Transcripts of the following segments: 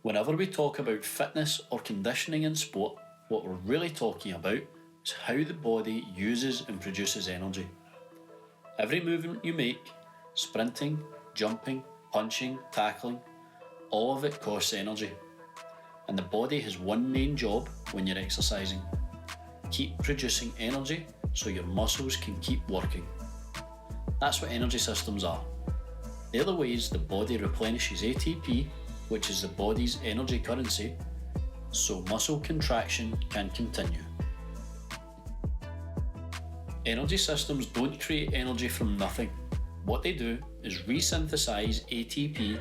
Whenever we talk about fitness or conditioning in sport, what we're really talking about is how the body uses and produces energy. Every movement you make, sprinting, jumping, punching, tackling, all of it costs energy. And the body has one main job when you're exercising: keep producing energy so your muscles can keep working. That's what energy systems are. They're the ways the body replenishes ATP, which is the body's energy currency, so muscle contraction can continue. Energy systems don't create energy from nothing. What they do is resynthesize ATP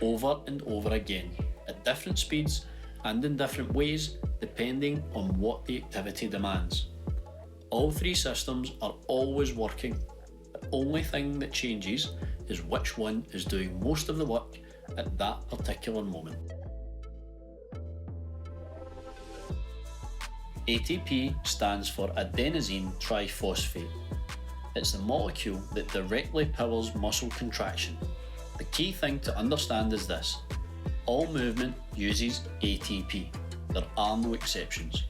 over and over again at different speeds and in different ways depending on what the activity demands. All three systems are always working. The only thing that changes is which one is doing most of the work at that particular moment. ATP stands for adenosine triphosphate. It's the molecule that directly powers muscle contraction. The key thing to understand is this: all movement uses ATP. There are no exceptions.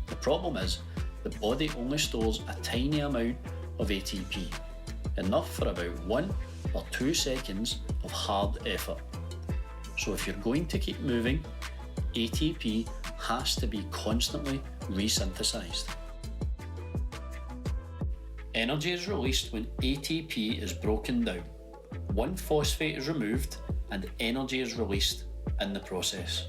The problem is, the body only stores a tiny amount of ATP, enough for about 1 or 2 seconds of hard effort. So if you're going to keep moving, ATP has to be constantly resynthesized. Energy is released when ATP is broken down. One phosphate is removed and energy is released in the process.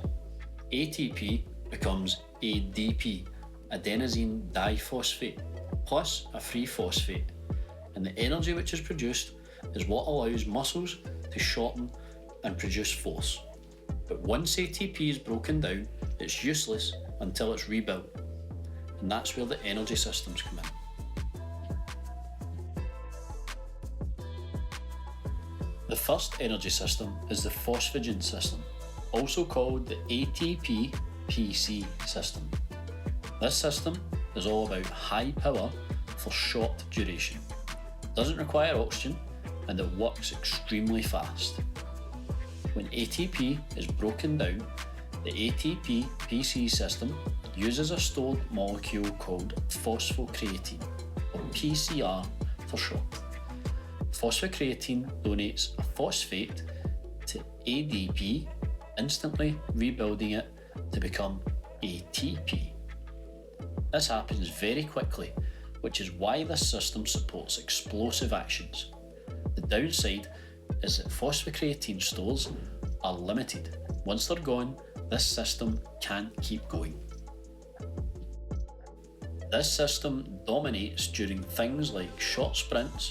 ATP becomes ADP, adenosine diphosphate, plus a free phosphate, and the energy which is produced is what allows muscles to shorten and produce force. But once ATP is broken down, it's useless until it's rebuilt, and that's where the energy systems come in. The first energy system is the Phosphagen system, also called the ATP-PC system. This system is all about high power for short duration. It doesn't require oxygen and it works extremely fast. When ATP is broken down, the ATP-PC system uses a stored molecule called phosphocreatine, or PCR for short. Phosphocreatine donates a phosphate to ADP, instantly rebuilding it to become ATP. This happens very quickly, which is why this system supports explosive actions. The downside is that phosphocreatine stores are limited. Once they're gone, this system can't keep going. This system dominates during things like short sprints,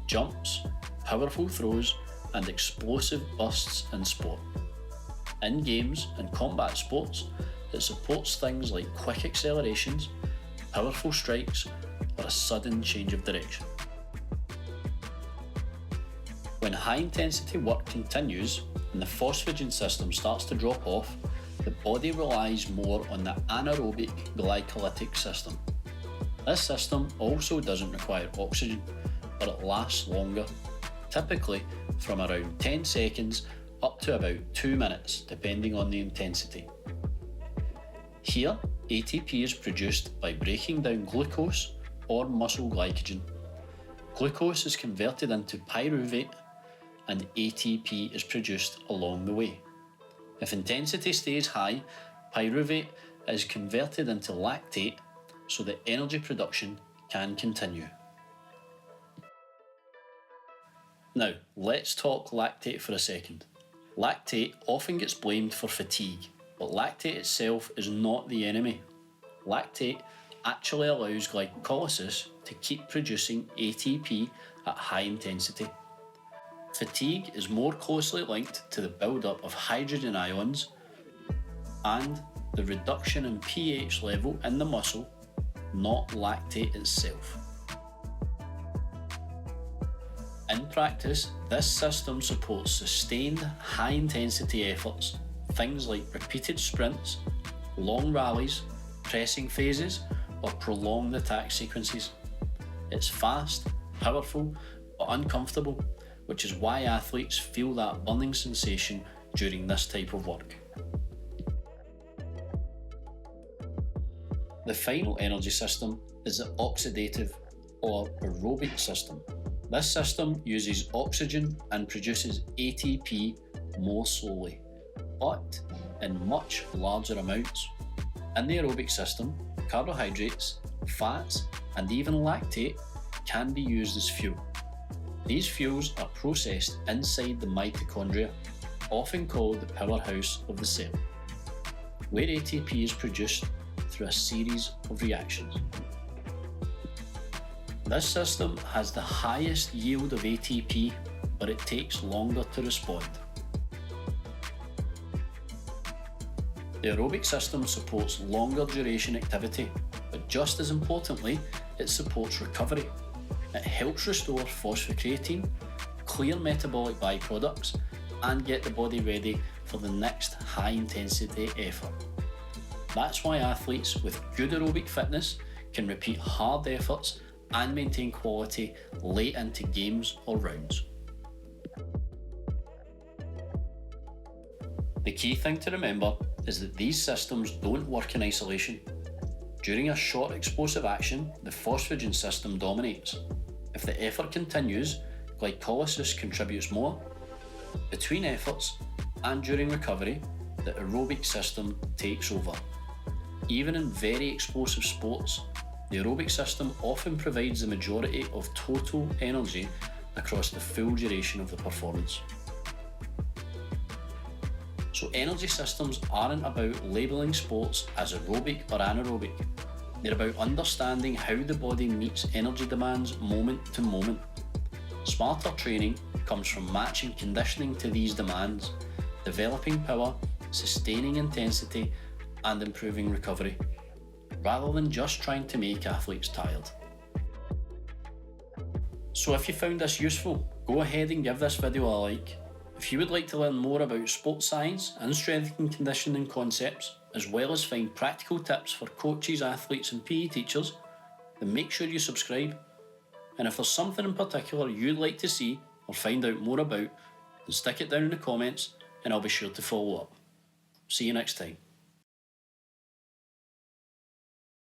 jumps, powerful throws, and explosive bursts in sport. In games and combat sports, it supports things like quick accelerations, powerful strikes, or a sudden change of direction. When high intensity work continues and the phosphagen system starts to drop off, the body relies more on the anaerobic glycolytic system. This system also doesn't require oxygen, but it lasts longer, typically from around 10 seconds up to about 2 minutes, depending on the intensity. Here, ATP is produced by breaking down glucose or muscle glycogen. Glucose is converted into pyruvate and ATP is produced along the way. If intensity stays high, pyruvate is converted into lactate so that energy production can continue. Now, let's talk lactate for a second. Lactate often gets blamed for fatigue, but lactate itself is not the enemy. Lactate actually allows glycolysis to keep producing ATP at high intensity. Fatigue is more closely linked to the build-up of hydrogen ions and the reduction in pH level in the muscle, not lactate itself. In practice, this system supports sustained high-intensity efforts, things like repeated sprints, long rallies, pressing phases, or prolonged attack sequences. It's fast, powerful, but uncomfortable, which is why athletes feel that burning sensation during this type of work. The final energy system is the oxidative or aerobic system. This system uses oxygen and produces ATP more slowly, but in much larger amounts. In the aerobic system, carbohydrates, fats, and even lactate can be used as fuel. These fuels are processed inside the mitochondria, often called the powerhouse of the cell, where ATP is produced through a series of reactions. This system has the highest yield of ATP, but it takes longer to respond. The aerobic system supports longer duration activity, but just as importantly, it supports recovery. It helps restore phosphocreatine, clear metabolic byproducts, and get the body ready for the next high-intensity effort. That's why athletes with good aerobic fitness can repeat hard efforts and maintain quality late into games or rounds. The key thing to remember is that these systems don't work in isolation. During a short explosive action, the phosphagen system dominates. If the effort continues, glycolysis contributes more. Between efforts and during recovery, the aerobic system takes over. Even in very explosive sports, the aerobic system often provides the majority of total energy across the full duration of the performance. So energy systems aren't about labelling sports as aerobic or anaerobic. They're about understanding how the body meets energy demands moment to moment. Smarter training comes from matching conditioning to these demands, developing power, sustaining intensity, and improving recovery, rather than just trying to make athletes tired. So if you found this useful, go ahead and give this video a like. If you would like to learn more about sports science and strength and conditioning concepts, as well as find practical tips for coaches, athletes and PE teachers, then make sure you subscribe. And if there's something in particular you'd like to see or find out more about, then stick it down in the comments and I'll be sure to follow up. See you next time.